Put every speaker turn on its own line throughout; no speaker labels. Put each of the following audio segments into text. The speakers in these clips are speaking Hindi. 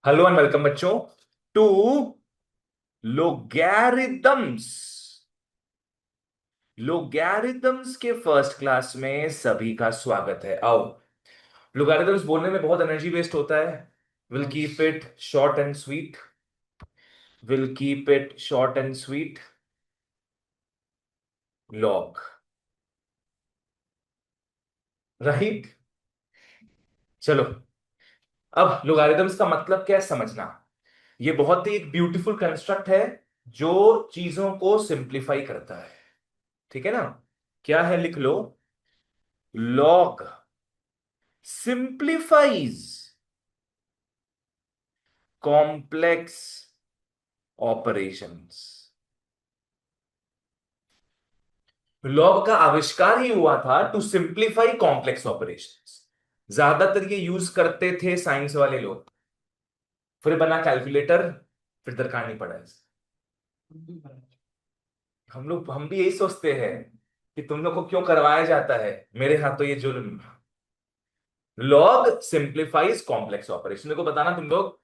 हेलो एंड वेलकम बच्चों टू लोगैरिथम्स। लोगैरिथम्स के फर्स्ट क्लास में सभी का स्वागत है। आओ, लोगैरिथम्स बोलने में बहुत एनर्जी वेस्ट होता है। Will keep it short and sweet. Will keep it short and sweet. Log, right. चलो, अब लोगैरिथम्स का मतलब क्या है समझना। ये बहुत ही एक ब्यूटीफुल कंस्ट्रक्ट है जो चीजों को सिंप्लीफाई करता है। ठीक है ना? क्या है, लिख लो। Log simplifies complex operations. Log का आविष्कार ही हुआ था टू सिंप्लीफाई कॉम्प्लेक्स ऑपरेशंस। ज्यादातर ये यूज करते थे साइंस वाले लोग। फिर बना कैलकुलेटर, फिर दरकार नहीं पड़ा इसे। हम भी यही सोचते हैं कि तुम लोग को क्यों करवाया जाता है, मेरे हाथों ये जुल्म। Log simplifies complex operation. को बताना तुम लोग,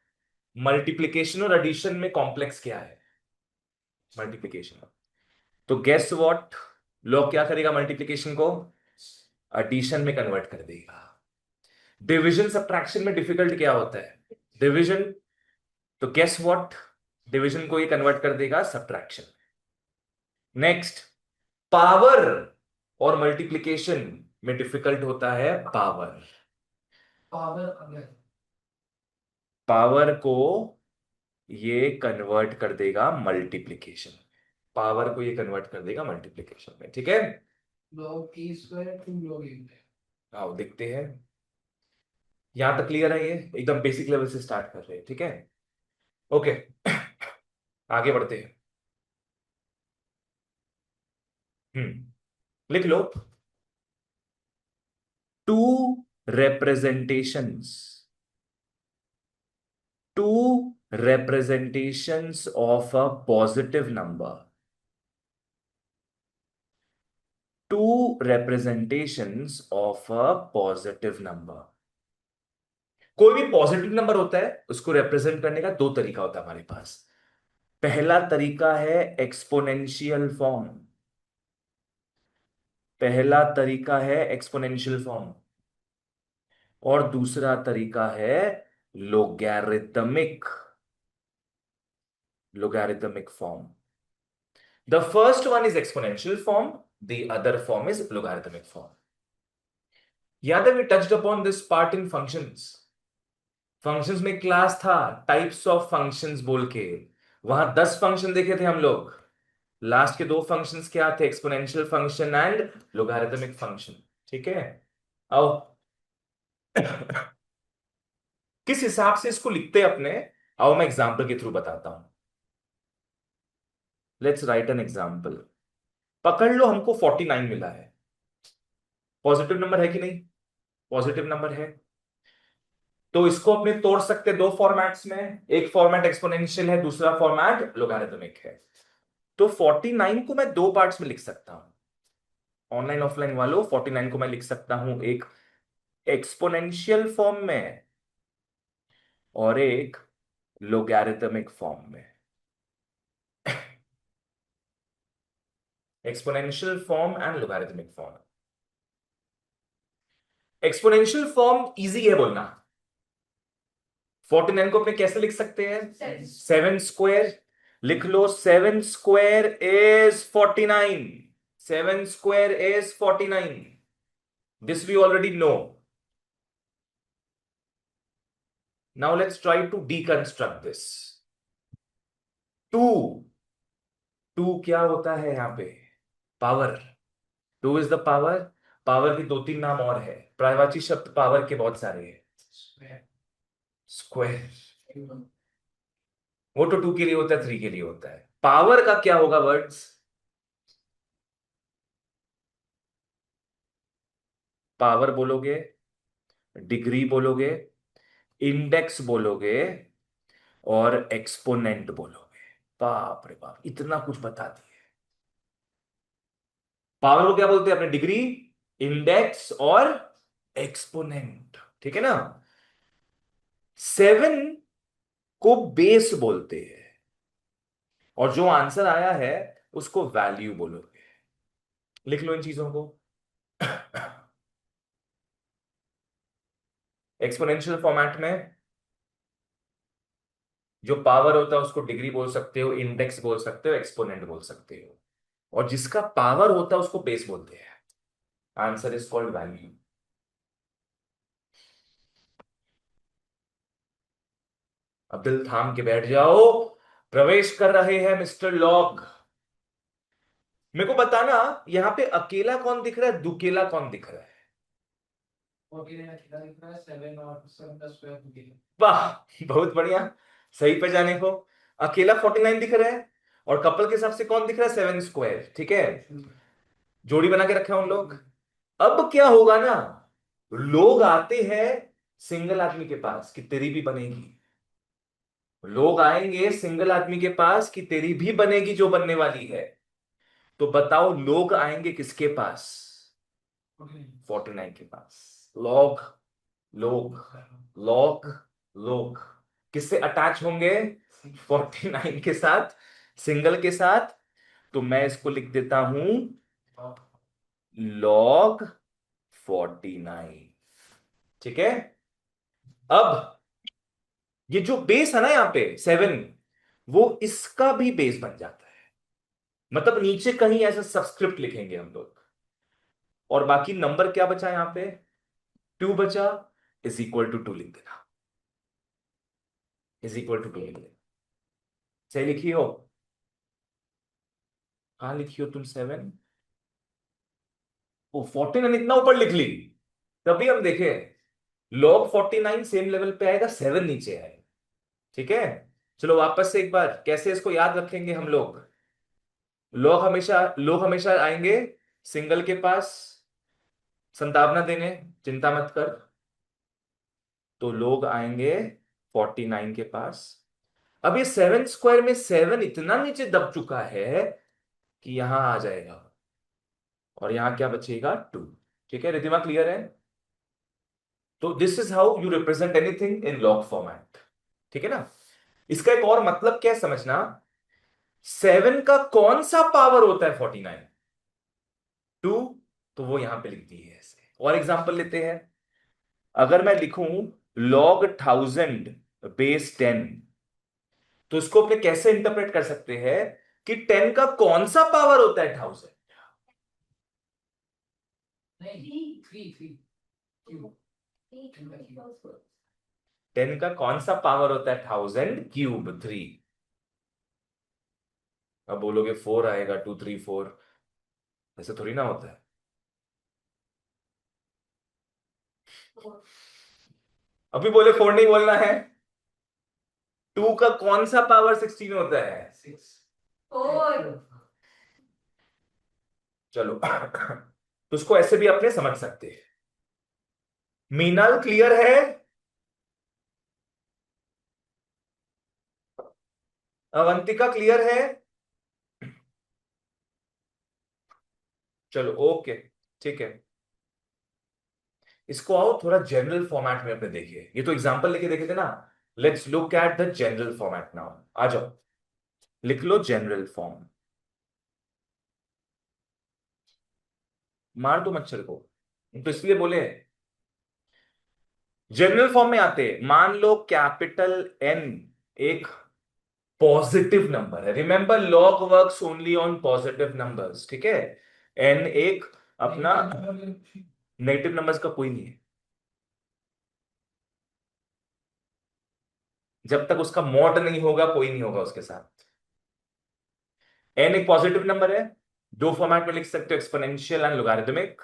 मल्टीप्लिकेशन और एडिशन में कॉम्प्लेक्स क्या है। मल्टीप्लिकेशन, तो गेस व्हाट, लॉग क्या करेगा, मल्टीप्लिकेशन को एडिशन में कन्वर्ट कर देगा। डिवीजन सब्ट्रैक्शन में डिफिकल्ट क्या होता है, डिवीजन। तो गेस व्हाट, डिवीजन को ये कन्वर्ट कर देगा सब्ट्रैक्शन। नेक्स्ट, पावर और मल्टीप्लिकेशन में डिफिकल्ट होता है पावर। पावर को ये कन्वर्ट कर देगा मल्टीप्लिकेशन। पावर को ये कन्वर्ट कर देगा मल्टीप्लिकेशन में। ठीक है, आओ देखते हैं। यहां तक क्लियर है? ये एकदम बेसिक लेवल से स्टार्ट कर रहे हैं, ठीक है। ओके, आगे बढ़ते हैं। लिख लो। Two representations, two representations of a positive number, two representations of a positive number। कोई भी पॉजिटिव नंबर होता है उसको रिप्रेजेंट करने का दो तरीका होता है हमारे पास। पहला तरीका है एक्सपोनेंशियल फॉर्म। पहला तरीका है एक्सपोनेंशियल फॉर्म, और दूसरा तरीका है logarithmic, logarithmic form. The first one is exponential form, the other form is logarithmic form. याद है, we touched upon this part in functions. Functions में क्लास था टाइप्स ऑफ फंक्शंस बोल के। वहां 10 फंक्शन देखे थे हम लोग। लास्ट के दो फंक्शंस क्या थे, exponential function and logarithmic function. ठीक है, आओ। किस हिसाब से इसको लिखते हैं अपने, आओ मैं एग्जांपल के थ्रू बताता हूं। Let's write an example. पकड़ लो, हमको 49 मिला है। पॉजिटिव नंबर है कि नहीं? पॉजिटिव नंबर है। तो इसको अपने तोड़ सकते हैं दो फॉर्मेट्स में। एक फॉर्मेट एक्सपोनेंशियल है, दूसरा फॉर्मेट लोगैरिथमिक है। तो 49 को मैं दो पार्ट्स में लिख सकता हूं। ऑनलाइन ऑफलाइन वालों, 49 को मैं लिख सकता हूं एक एक्सपोनेंशियल फॉर्म में और एक लोगैरिथमिक फॉर्म में। Exponential form and logarithmic form. Exponential form easy है बोलना। 49 को अपने कैसे लिख सकते हैं, सेवन स्क्वायर। लिख लो, seven square is 49। Seven square is 49। This we already know. Now let's try to deconstruct this. Two, two क्या होता है यहां पे, power. Two is the power. Power के दो तीन नाम और है, पर्यायवाची शब्द पावर के बहुत सारे हैं। स्क्वायर, वो तो टू के लिए होता है, थ्री के लिए होता है। पावर का क्या होगा वर्ड्स, पावर बोलोगे, डिग्री बोलोगे, इंडेक्स बोलोगे और एक्सपोनेंट बोलोगे। बाप रे बाप, इतना कुछ बता दिए। पावर को क्या बोलते हैं अपने, डिग्री, इंडेक्स और एक्सपोनेंट। ठीक है ना? सेवन को बेस बोलते हैं, और जो आंसर आया है उसको वैल्यू बोलोगे। लिख लो इन चीजों को। एक्सपोनेंशियल फॉर्मेट में जो पावर होता है उसको डिग्री बोल सकते हो, इंडेक्स बोल सकते हो, एक्सपोनेंट बोल सकते हो, और जिसका पावर होता है उसको बेस बोलते हैं। Answer is called value. अब दिल थाम के बैठ जाओ, प्रवेश कर रहे हैं मिस्टर लॉग। मेरे को बताना, यहाँ पे अकेला कौन दिख रहा है, दुकेला कौन दिख रहा है? वाह, बहुत बढ़िया, सही पे जाने को। अकेला 49 दिख रहा है, और कपल के हिसाब से कौन दिख रहा है, 7 स्क्वायर, ठीक है। जोड़ी बना के रखे हैं उन लोग। अब क्या होगा ना, लोग आते हैं सिंगल आदमी के पास कि तेरी भी बनेगी, लोग आएंगे सिंगल आदमी के पास कि तेरी भी बनेगी जो बनने वाली है। तो बताओ लोग आएंगे किसके पास? 49 के पास। लॉग, लोग, लॉग, लोग किससे अटैच होंगे? 49 के साथ, सिंगल के साथ। तो मैं इसको लिख देता हूं लॉग 49, ठीक है। अब ये जो बेस है ना यहाँ पे 7, वो इसका भी बेस बन जाता है। मतलब नीचे कहीं ऐसा सबस्क्रिप्ट लिखेंगे हम लोग, और बाकी नंबर क्या बचा यहाँ पे, 2 बचा, इज इक्वल टू 2 लिख देना, इज इक्वल टू 2 लिख देना। सही लिखी हो? कहां लिखी हो तुम 7? वो 49 इतना ऊपर लिख ली, तभी हम देखे लॉग 49 सेम लेवल पे आएगा, 7 नीचे आएगा, ठीक है। चलो वापस से एक बार कैसे इसको याद रखेंगे हम लोग। लोग हमेशा आएंगे सिंगल के पास संतावना देने, चिंता मत कर। तो लोग आएंगे 49 के पास। अब ये 7 स्क्वायर में 7 इतना नीचे दब चुका है कि यहां आ जाएगा, और यहां क्या बचेगा, 2। ठीक है, रिधिमा क्लियर है? तो this is how you represent anything in log format, ठीक है ना। इसका एक और मतलब क्या है समझना, 7 का कौन सा पावर होता है 49? 2। तो वो यहां पे लिख दी है ऐसे। और एग्जांपल लेते हैं, अगर मैं लिखूं log 1000 बेस 10, तो इसको अपने कैसे इंटरप्रेट कर सकते हैं कि 10 का कौन सा पावर होता है 1000? नहीं, 10 का कौन सा पावर होता है 1000 क्यूब 3? अब बोलोगे 4 आएगा, 2 3 4, ऐसे थोड़ी ना होता है। अभी बोले 4 नहीं बोलना है। 2 का कौन सा पावर 16 होता है? 4। चलो, तो उसको ऐसे भी अपने समझ सकते हैं। मीनाल क्लियर है? अवंतिका क्लियर है? चलो ओके, ठीक है। इसको आओ थोड़ा जनरल फॉर्मेट में अपने देखिए, ये तो एग्जांपल लेके देखे थे ना। Let's look at the general format now. आ जाओ, लिख लो जनरल फॉर्म। मार दो मच्छर को, तो इसलिए बोले जनरल फॉर्म में आते। मान लो कैपिटल एन एक पॉजिटिव नंबर है, remember log works only on positive numbers, ठीक है। एन एक अपना नेगेटिव नंबर्स का कोई नहीं है, जब तक उसका मॉड नहीं होगा कोई नहीं होगा उसके साथ। एन एक पॉजिटिव नंबर है, दो फॉर्मेट में लिख सकते हो, एक्सपोनेंशियल एंड लोगारिथमिक।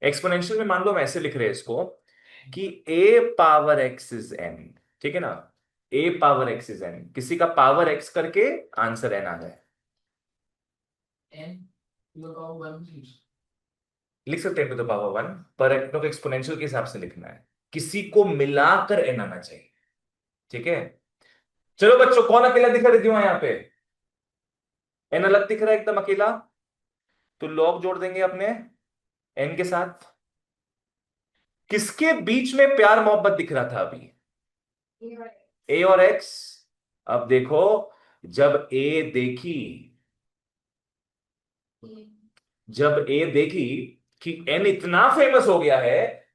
एक्सपोनेंशियल में मान लो हम ऐसे लिख रहे हैं इसको कि ए पावर एक्स इज एन, ठीक है ना। ए पावर एक्स इज एन, किसी का पावर एक्स करके आंसर एन आ जाए। लिख सकते हैं टू द पावर 1, पर एन को एक्सपोनेंशियल के हिसाब से लिखना है, किसी को मिलाकर एन आना चाहिए, ठीक है। चलो बच्चों, कौन अकेला दिखा रही थी यहाँ पे? एन अलग दिख रहा है एकदम अकेला, तो लॉग जोड़ देंगे अपने एन के साथ। किसके बीच में प्यार मोहब्बत दिख रहा था अभी? ए और एक्स। अब देखो, जब ए देखी जब ए देखी कि एन इतना फेमस हो गया है,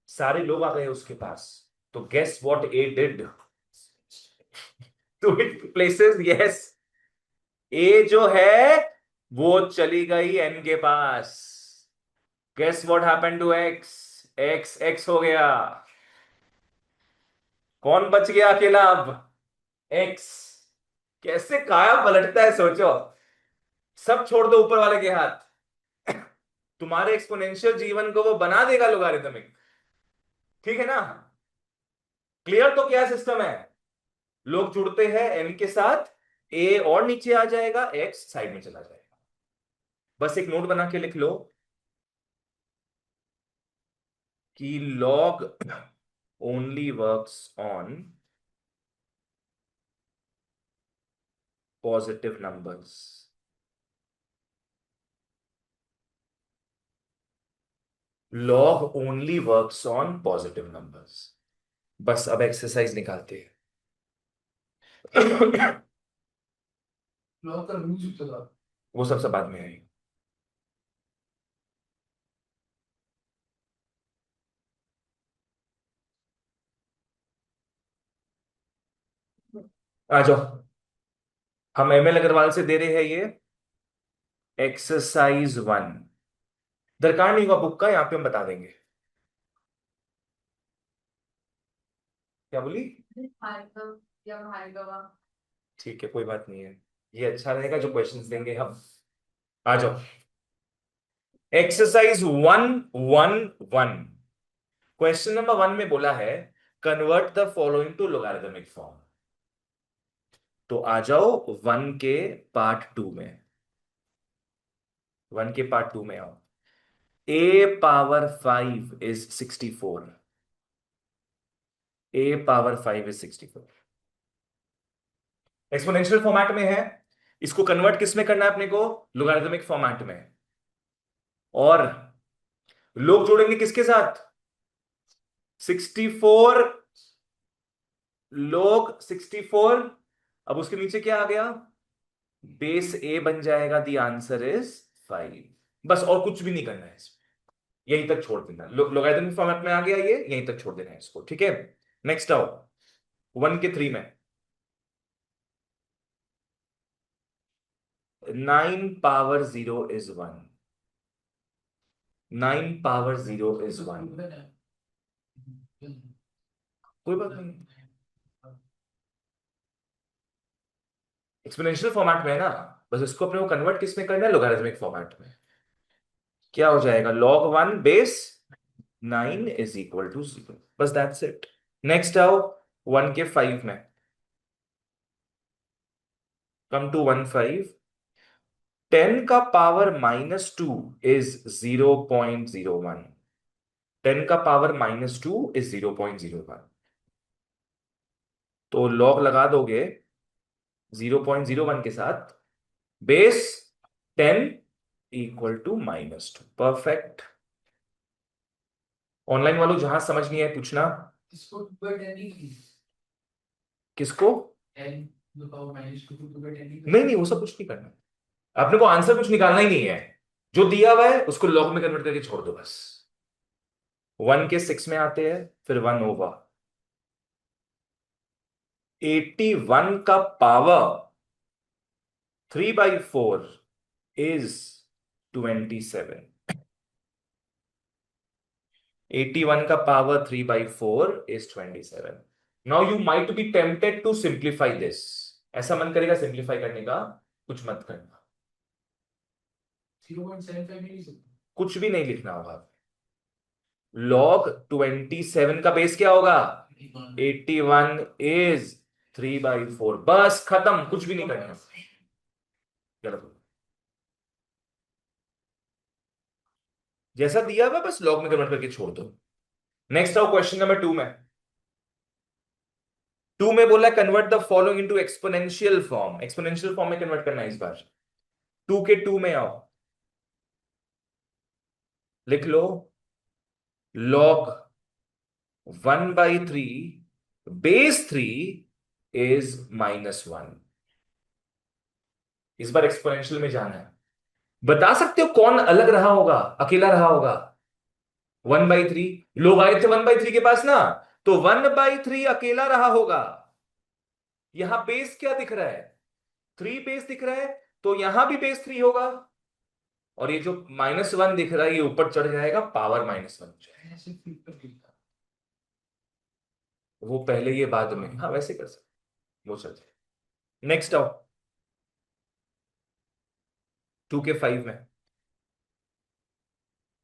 सारे लोग आ गए उसके पास, तो guess what A did to it places? Yes, A जो है वो चली गई एन के पास। Guess what happened to X? X X हो गया। कौन बच गया अकेला अब? एक्स। कैसे काया पलटता है सोचो। सब छोड़ दो ऊपर वाले के हाथ, तुम्हारे एक्सपोनेंशियल जीवन को वो बना देगा लोगारिथमिक। ठीक है ना? क्लियर? तो क्या सिस्टम है? लोग जुड़ते हैं एन के साथ, ए और नीचे आ जाएगा, एक्स साइड में चला जाएगा। बस एक नोट बना के लिख लो कि log only works on positive numbers. Log only works on positive numbers. बस अब एक्सरसाइज निकालते हैं। लॉग का रूल चला, वो सब बाद में आएगी। आ जाओ, हम एमएल अग्रवाल से दे रहे हैं ये एक्सरसाइज 1। दरकार नहीं हुआ बुक का, यहां पे हम बता देंगे। क्या बोली? ठीक है, कोई बात नहीं है, ये अच्छा रहेगा जो क्वेश्चंस देंगे हम। आ जाओ, एक्सरसाइज 111। क्वेश्चन नंबर 1 में बोला है convert the following to logarithmic form. तो आ जाओ वन के पार्ट टू में आओ। A power 5 is 64। A power 5 is 64 exponential format में है। इसको कन्वर्ट किस में करना है अपने को? लोगारिथमिक फॉर्मेट में। और लोग जोड़ेंगे किसके साथ? 64। लोग 64। अब उसके नीचे क्या आ गया? बेस ए बन जाएगा। The answer is 5। बस और कुछ भी नहीं करना है इसमें, यहीं तक छोड़ देना। लोगारिथमिक फॉर्मेट में आ गया ये, यहीं तक छोड़ देना है इसको। ठीक है, नेक्स्ट आओ 1 के 3 में। 9 पावर 0 इज 1। 9 power 0 is 1। कोई बात नहीं, एक्सपोनेंशियल फॉर्मेट में है ना, बस इसको अपने को कन्वर्ट किस में करना है? लोगारिथमिक फॉर्मेट में। क्या हो जाएगा? log 1 base 9 is equal to 0। बस दैट्स इट। नेक्स्ट आओ 1 के 5 में। Come to 1 5। 10 का पावर -2 इज 0.01। 10 का पावर -2 इज 0.01। तो log लगा दोगे 0.01 के साथ, base 10 equal to -2। Perfect. Online वालों जहां समझ नहीं है पूछना। इसको किसको? नहीं नहीं, वो सब कुछ नहीं करना, आपने को आंसर कुछ निकालना ही नहीं है। जो दिया हुआ है उसको लॉग में कन्वर्ट करके छोड़ दो बस। 1 के 6 में आते हैं, फिर 1 होगा। 81 का पावर 3/4 इज 27। 81 का power 3/4 is 27। Now you might be tempted to simplify this. ऐसा मन करेगा सिंप्लीफाई करने का, कुछ मत करना। 0.75 नहीं लिख सकते, कुछ भी नहीं लिखना होगा। log 27 का बेस क्या होगा? 81 इज 3/4। बस खत्म, कुछ भी नहीं करना। चलो, जैसा दिया हुआ बस log में कन्वर्ट करके छोड़ दो। नेक्स्ट आओ क्वेश्चन नंबर 2 में। 2 में बोला convert the following into exponential form. Exponential form में कन्वर्ट करना है इस बार। 2 के 2 में आओ, लिख लो लॉग 1/3 बेस 3 इज -1। इस बार एक्सपोनेंशियल में जाना है। बता सकते हो कौन अलग रहा होगा, अकेला रहा होगा? 1/3। लोग आए थे 1/3 के पास ना, तो 1/3 अकेला रहा होगा। यहां बेस क्या दिख रहा है? 3 बेस दिख रहा है, तो यहां भी बेस 3 होगा। और ये जो -1 दिख रहा है, ये ऊपर चढ़ जाएगा, पावर -1 हो जाएगा। वो पहले, ये बाद में, हाँ वैसे कर सकते, वो चल जाए। नेक्स्ट आओ, 2 के 5 में।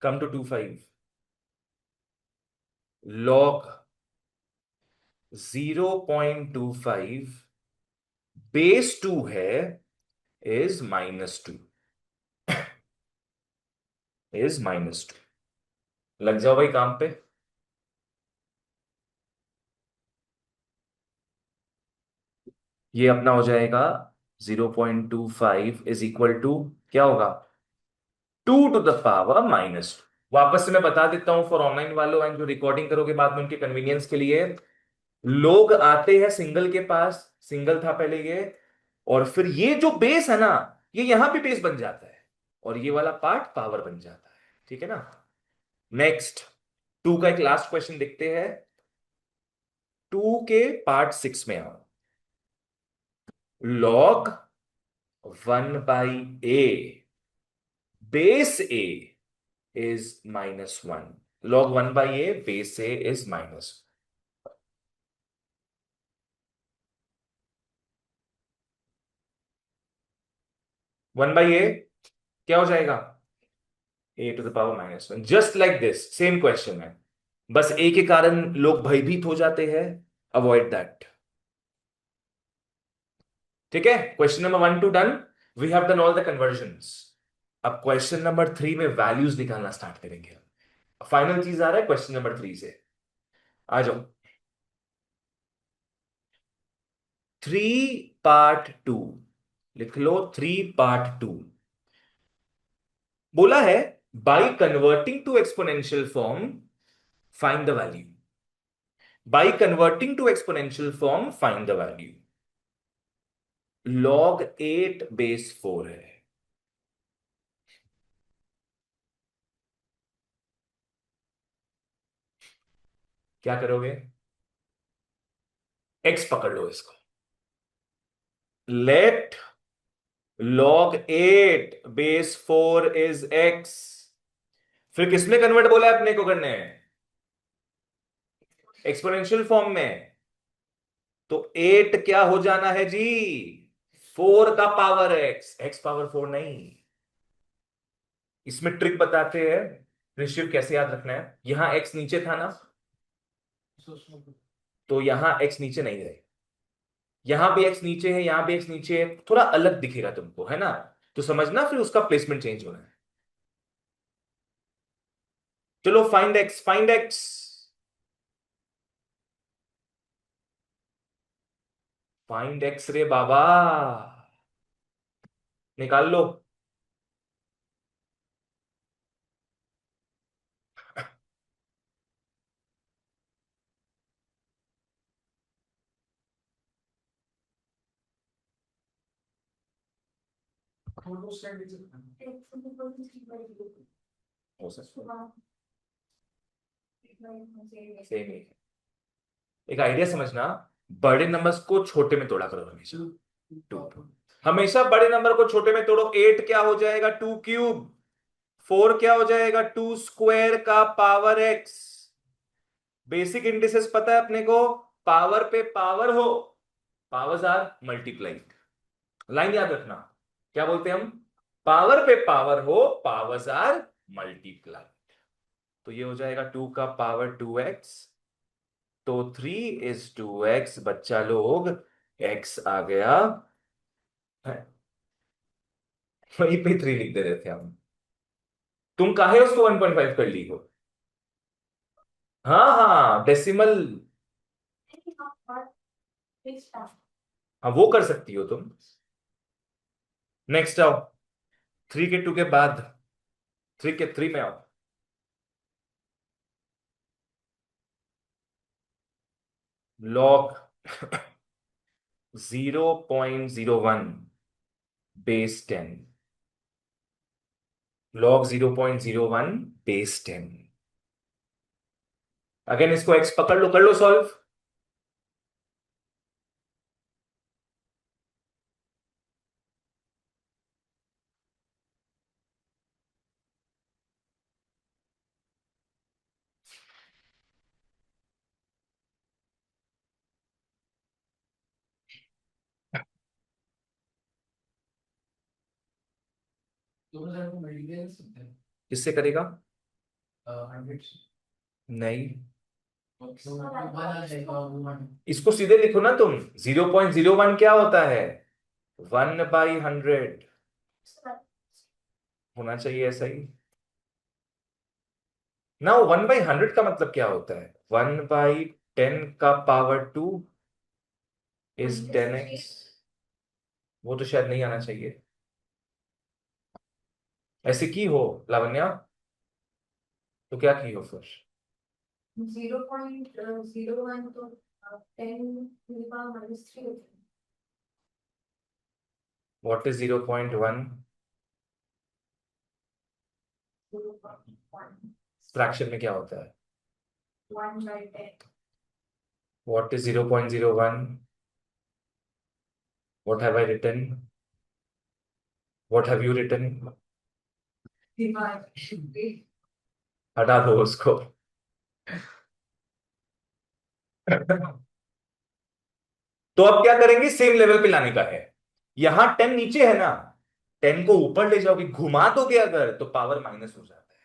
Come to 2/5। लॉग 0.25 बेस 2 है, इज -2। इज -2। लग जाओ भाई काम पे। ये अपना हो जाएगा 0.25 इज इक्वल टू, क्या होगा? 2 to the power -2। वापस से मैं बता देता हूं फॉर ऑनलाइन वालों एंड जो रिकॉर्डिंग करोगे बाद में उनके कन्वीनियंस के लिए। लोग आते हैं सिंगल के पास, सिंगल था पहले ये, और फिर ये जो बेस है ना, ये यहां पे बेस बन जाता है, और ये वाला पार्ट पावर बन जाता है। ठीक है ना? नेक्स्ट, 2 का एक लास्ट क्वेश्चन देखते हैं। 2 के पार्ट 6 में आओ। Log 1/a base a is -1। log 1/a base a is -1। 1/a क्या हो जाएगा? a⁻−1। Just like this, same question है, बस a के कारण लोग भयभीत हो जाते हैं। Avoid that. ठीक है, question number 1 two done. We have done all the conversions. अब क्वेश्चन नंबर 3 में वैल्यूज निकालना स्टार्ट करेंगे। फाइनल चीज आ रहा है क्वेश्चन नंबर 3 से। आ जाओ। 3 पार्ट 2 लिख लो। 3 पार्ट 2 बोला है, by converting to exponential form find the value. By converting to exponential form find the value. log 8 base 4 है। क्या करोगे? x पकड़ लो इसको। Let log 8 base 4 is x। फिर किसमें कन्वर्ट बोला है अपने को करने? एक्सपोनेंशियल फॉर्म में। तो 8 क्या हो जाना है जी? 4 का पावर x पावर 4 नहीं। इसमें ट्रिक बताते हैं, ऋषिव कैसे याद रखना है। यहां x नीचे था ना, तो यहां x नीचे नहीं रहे। यहां भी x नीचे है, यहां भी x नीचे है, थोड़ा अलग दिखेगा तुमको, है ना? तो समझना फिर उसका प्लेसमेंट चेंज होना है। चलो find x, find x। Find x रे बाबा, निकाल लो। हो सकता है सेम ही। एक आइडिया समझना, बड़े नंबर्स को छोटे में तोड़ा करो हमेशा। 2, हमेशा बड़े नंबर को छोटे में तोड़ो। 8 क्या हो जाएगा? 2 क्यूब। 4 क्या हो जाएगा? 2 स्क्वायर का पावर x। बेसिक इंडिसेस पता है अपने को, पावर पे पावर हो, पावर्स आर मल्टीप्लाइड। लाइन याद रखना, क्या बोलते हैं हम? पावर पे पावर हो, पावर्स आर मल्टीप्लाइड। तो ये हो जाएगा 2 का पावर 2x। तो 3 is 2x, बच्चा लोग x आ गया। वहीं पे 3 लिख दे रहे थे हम। तुम काहे उसको 1.5 कर ली हो? हाँ हाँ, डेसिमल। हाँ वो कर सकती हो तुम। नेक्स्ट आओ, 3 के 2 के बाद 3 के 3 में आओ। Log 0.01 base 10, log 0.01 base 10। Again इसको एक्स पकड़ लो, कर लो सॉल्व। किससे करेगा? नहीं, इसको सीधे लिखो ना तुम। 0.01 क्या होता है? 1/100 होना चाहिए ऐसा ही ना। 1/100 का मतलब क्या होता है? 1/10 का पावर 2 इज 10x। वो तो शायद नहीं आना चाहिए। ऐसे की हो लावण्या? तो क्या की हो फिर? 0.01 तो 10 to the power -3 होता है। What is 0.1? फ्रैक्शन में क्या होता है? 1/10। What is 0.01? What have I written? What have you written? हटा दो उसको। तो अब क्या करेंगे? सेम लेवल पे लाने का है। यहां 10 नीचे है ना, 10 को ऊपर ले जाओगे, घुमा दोगे अगर, तो पावर माइनस हो जाता है।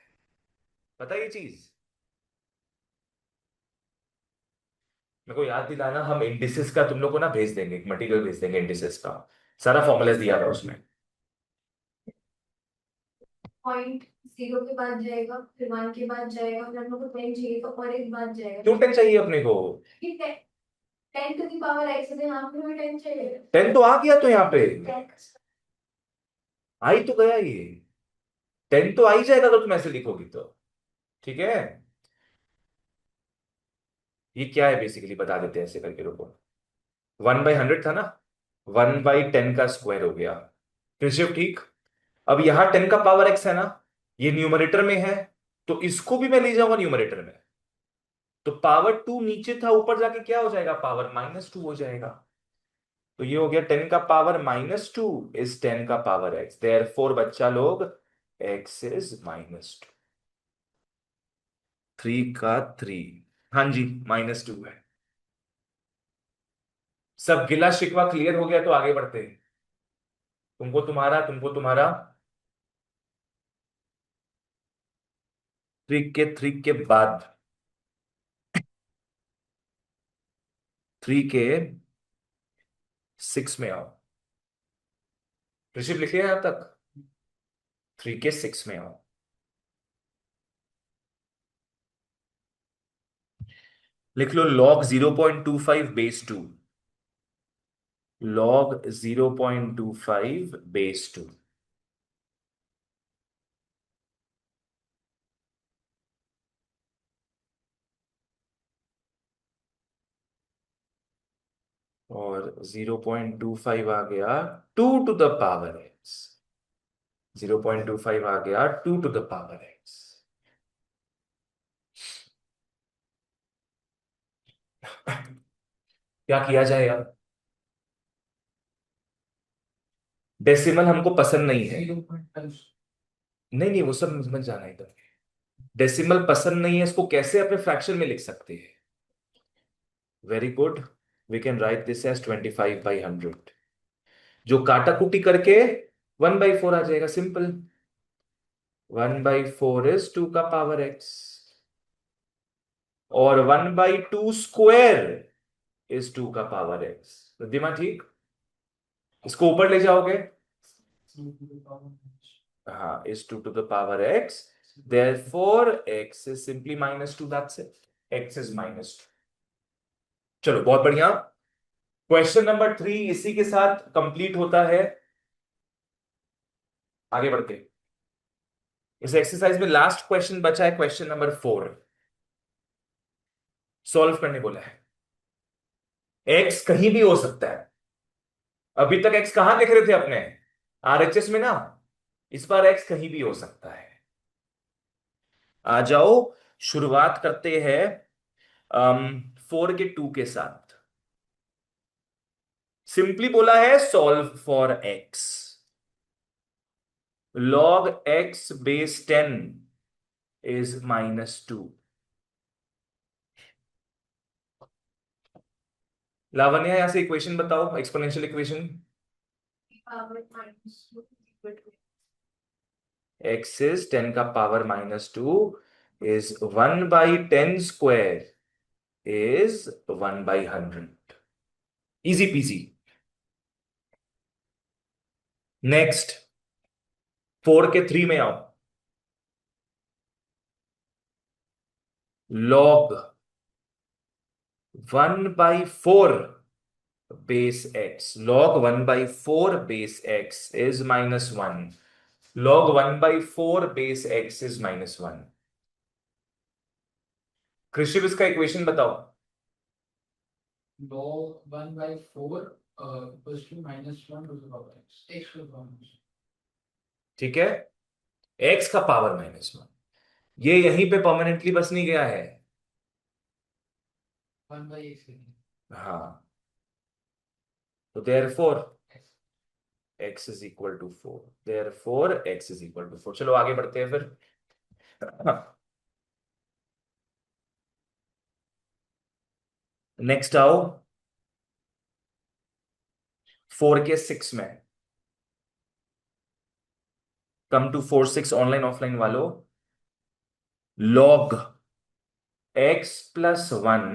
पता है ये चीज? मेरे को याद दिलाना, हम इंडिसेस का तुम लोग को ना भेज देंगे, एक मटेरियल भेज देंगे इंडिसेस का। सारा फॉर्मूला दिया था उसमें। 0 के बाद जाएगा, फिर 1 के बाद जाएगा, फिर हम लोग को 10 चाहिए तो और एक बाद जाएगा। क्यों 10 चाहिए अपने को? 10 to the power x है, यहाँ पे हमें 10 चाहिए। 10 तो आ गया तो यहाँ पे आ ही तो गया ये। 10 तो आ ही जाएगा अगर तुम ऐसे लिखोगी तो। ठीक है, ये क्या है बेसिकली बता देते हैं ऐसे करके, रुको। 1/100 था ना, 1/10 का स्क्वायर हो गया। फिर शिव ठीक। अब यहां 10 का पावर x है ना, ये न्यूमरेटर में है, तो इसको भी मैं ले जाऊंगा न्यूमरेटर में। तो पावर 2 नीचे था, ऊपर जाके क्या हो जाएगा? पावर -2 हो जाएगा। तो ये हो गया 10 का पावर -2 इज 10 का पावर x, देयरफॉर बच्चा लोग x इज -2। 3 का 3, हाँ जी, -2 है। सब गिला शिकवा क्लियर हो गया तो आगे बढ़ते हैं। तुमको तुम्हारा 3 के बाद, 3 के 6 में आओ। ऋषभ लिख लिया यहां तक? 3 के 6 में आओ। लिख लो log 0.25 बेस 2। log 0.25 base 2। और 0.25 आ गया 2 to the power x। 0.25 आ गया 2 to the power x। क्या किया जाए यार? डेसिमल हमको पसंद नहीं है। नहीं नहीं, वो सब मत जाना इधर। डेसिमल पसंद नहीं है, इसको कैसे अपने फ्रैक्शन में लिख सकते हैं? Very good, we can write this as 25/100। जो काटा कुटी करके 1/4 आ जाएगा, सिंपल। 1/4 इज 2 का पावर x, और 1/2 स्क्वायर इज 2 का पावर x। रिद्धिमा ठीक? इसको ऊपर ले जाओगे, हाँ, is 2 to the power x, therefore x is simply -2, that's it। x is -2। चलो बहुत बढ़िया। क्वेश्चन नंबर 3 इसी के साथ कंप्लीट होता है। आगे बढ़ते, इस एक्सरसाइज में लास्ट क्वेश्चन बचा है, क्वेश्चन नंबर 4 सॉल्व करने बोला है। एक्स कहीं भी हो सकता है। अभी तक एक्स कहां देख रहे थे अपने, आरएचएस में ना। इस बार एक्स कहीं भी हो सकता है। आ जाओ, शुरुआत करते हैं 4 के 2 के साथ। सिंपली बोला है solve for x. Log x base 10 is -2। Lavanya यहां से इक्वेशन बताओ, एक्सपोनेंशियल इक्वेशन। एक्स इज 10 का power -2 is 1/10 is 1/100। Easy PG. Next, 4 के 3 में आओ। Log 1/4 base x, log 1/4 base x is -1। Log 1/4 base x is -1। कृषि इसका इक्वेशन बताओ।
log 1/4 equals to -1 to the power x, x to the power x।
ठीक है, एक्स का पावर -1। ये यहीं पे परमानेंटली बस नहीं गया है।
1/x है।
हाँ, तो therefore x is equal to 4। Therefore x is equal to 4। चलो आगे बढ़ते हैं फिर। नेक्स्ट आओ, 4 के 6 में। कम टू 4 6 ऑनलाइन ऑफलाइन वालों। लॉग x+1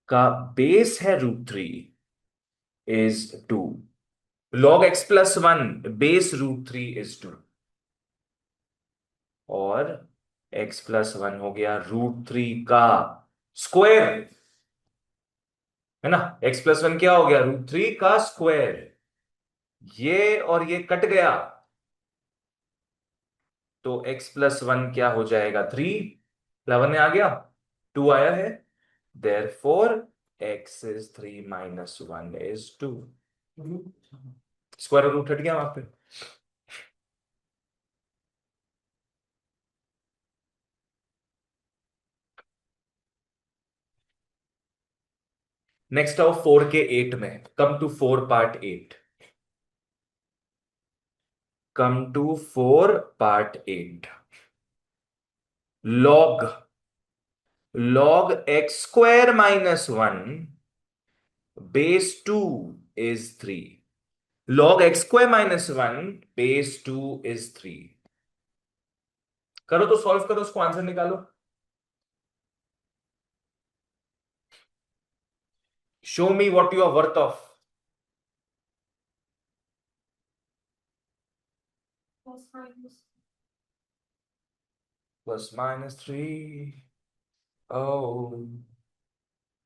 का बेस है √3 is 2। Log x+1 base √3 is 2। और x+1 हो गया √3 का स्क्वायर, है ना। x+1 क्या हो गया, √3 का स्क्वायर। ये और ये कट गया, तो x+1 क्या हो जाएगा, 3। 11 आ गया, 2 आया है। Therefore x is 3 - 1 is 2। Square root हट गया वहां पे। नेक्स्ट आओ 4 के 8 में। Come to 4 part 8। Come to 4 part 8। Log x² - 1 base 2 is 3। Log x² - 1 base 2 is 3। करो तो सॉल्व करो, उसको आंसर निकालो। Show me what you are worth of. +-3। Oh,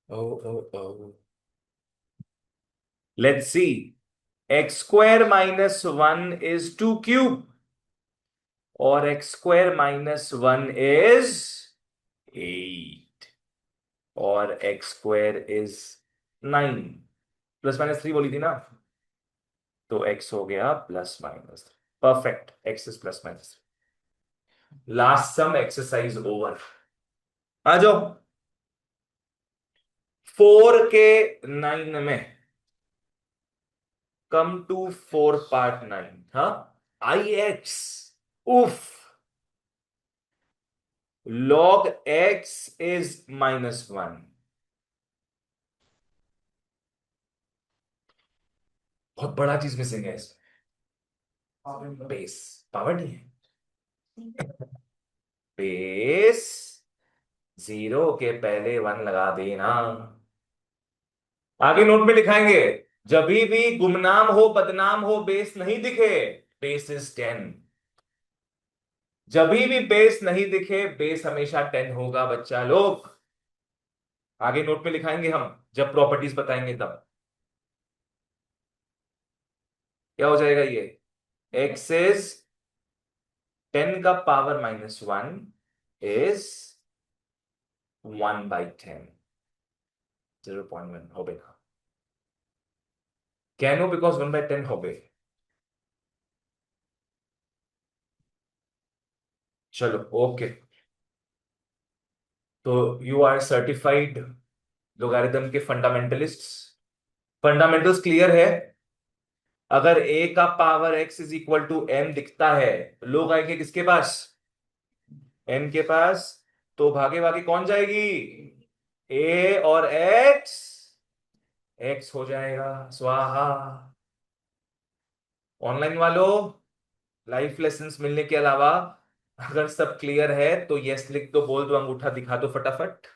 oh. Let's see. x² - 1 is 2 cube और x² - 1 is 8 और x² is 9। +-3 बोली थी ना, तो x हो गया +-3। Perfect, x is +-3। Last sum exercise over. आ जाओ 4 के 9 में। Come to 4 part 9। हाँ, IX। उफ, log x is -1। बहुत बड़ा चीज मिसिंग है इसमें, बेस। पावर नहीं है, बेस 0 के पहले 1 लगा देना। आगे नोट में लिखाएंगे, जब भी गुमनाम हो बदनाम हो बेस नहीं दिखे, बेस इज 10। जब भी बेस नहीं दिखे, बेस हमेशा 10 होगा बच्चा लोग। आगे नोट में लिखाएंगे हम, जब प्रॉपर्टीज बताएंगे तब। क्या हो जाएगा ये, x इज 10 का पावर -1 इज 1/10। 0.1 হবে না। কেন? বিকজ 1/10 হবে। चलो ओके। तो यू आर सर्टिफाइड लोगारिथम के फंडामेंटलिस्ट्स। फंडामेंटल्स क्लियर है। अगर a का power x is equal to m दिखता है, लोग आएंगे किसके पास? n के पास। तो भागे भागे कौन जाएगी? a और x हो जाएगा स्वाहा। ऑनलाइन वालों, लाइफ लेसन्स मिलने के अलावा अगर सब क्लियर है तो यस लिख दो, बोल दो, अंगूठा दिखा दो फटाफट।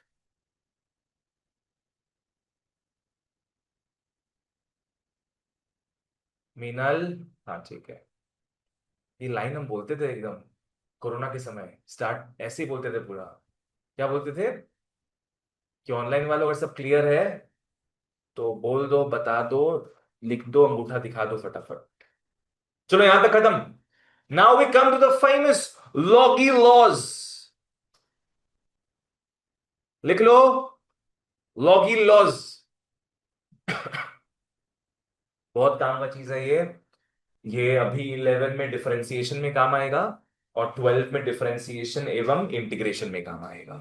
मीनल, हाँ ठीक है। ये लाइन हम बोलते थे एकदम कोरोना के समय, स्टार्ट ऐसे ही बोलते थे पूरा। क्या बोलते थे? कि ऑनलाइन वालों अगर सब क्लियर है तो बोल दो, बता दो, लिख दो, अंगूठा दिखा दो फटाफट। चलो यहां तक खत्म। Now we come to the famous लॉगी लॉज। लिख लो, लॉगी लॉज। बहुत काम का चीज है ये। ये अभी 11 में डिफरेंशिएशन में काम आएगा और 12 में डिफरेंशिएशन एवं इंटीग्रेशन में काम आएगा।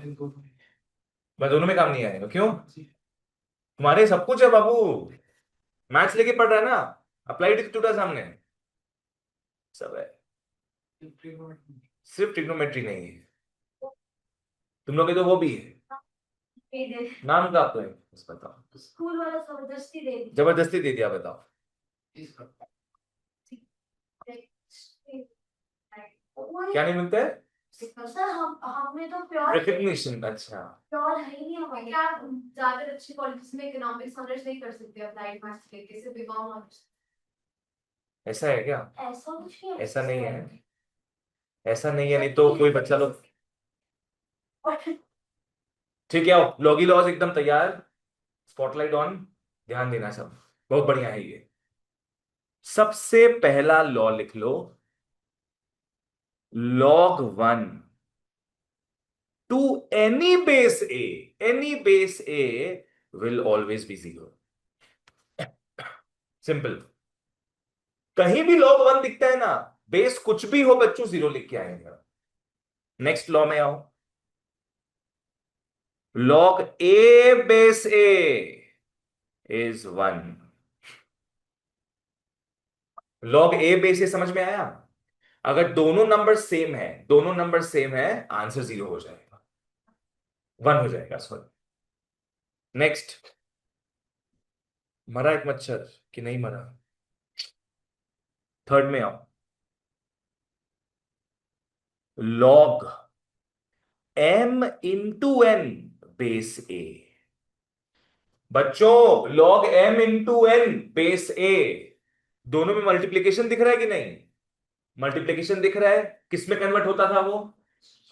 मैं दोनों में काम नहीं आएगा, क्यों? तुम्हारे सब कुछ है बाबू। मैथ्स लेके पढ़ रहा है ना, अप्लाइड टूटा सामने सब है। सिर्फ ट्रिग्नोमेट्री नहीं है, तुम लोग के तो वो भी है। नाम का आपको है, बस बताओ। स्कूल वाला जबरदस्ती दे दिया, जबरदस्ती दे दिया, बताओ। क्या नहीं मिलता है? सर हम हमें तो प्योर रिकग्निशन। अच्छा, प्योर है ही नहीं हमारे। क्या ज्यादा अच्छी कॉलेजेस में इकोनॉमिक्स ऑनर्स नहीं कर सकते अप्लाइड मैथ्स लेके, सिर्फ बीकॉम ऑनर्स? ऐसा है क्या? ऐसा कुछ नहीं है, ऐसा नहीं है। ऐसा नहीं है, नहीं तो कोई बच्चा लोग। ठीक है, आओ, लॉगी लॉज एकदम तैयार। Spotlight on. ध्यान देना सब, बहुत बढ़िया है ये। सबसे पहला लॉ लिख लो, log 1 to any base a will always be 0। Simple. कहीं भी log 1 दिखता है ना, बेस कुछ भी हो बच्चों, 0 लिख के आएंगे। नेक्स्ट लॉ में आओ, log a base a is 1। log a base a समझ में आया? अगर दोनों नंबर सेम है, दोनों नंबर सेम है, आंसर 0 हो जाएगा, 1 हो जाएगा, सॉरी। नेक्स्ट, मरा एक मच्छर कि नहीं मरा? थर्ड में आओ, log m into n base a। बच्चों, log m into n base a, दोनों में मल्टीप्लीकेशन दिख रहा है कि नहीं? मल्टीप्लीकेशन दिख रहा है। किस में कन्वर्ट होता था वो?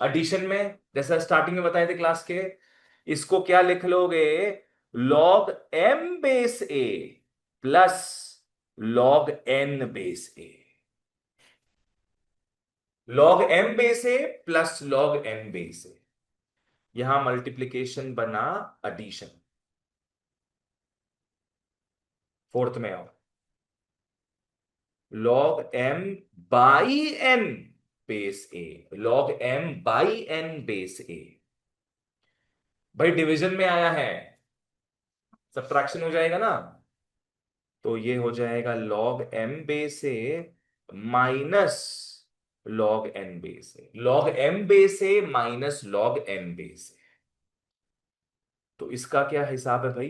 एडिशन में, जैसा स्टार्टिंग में बताए थे क्लास के। इसको क्या लिख लोगे? log m base a plus log n base a। log m base a plus log n base a। यहां मल्टीप्लीकेशन बना एडिशन। फोर्थ में आओ, log m by n base a। log m by n base a। भाई डिवीजन में आया है, सब्ट्रैक्शन हो जाएगा ना, तो ये हो जाएगा log m base a minus log n base a। log m base a minus log n base a। तो इसका क्या हिसाब है भाई?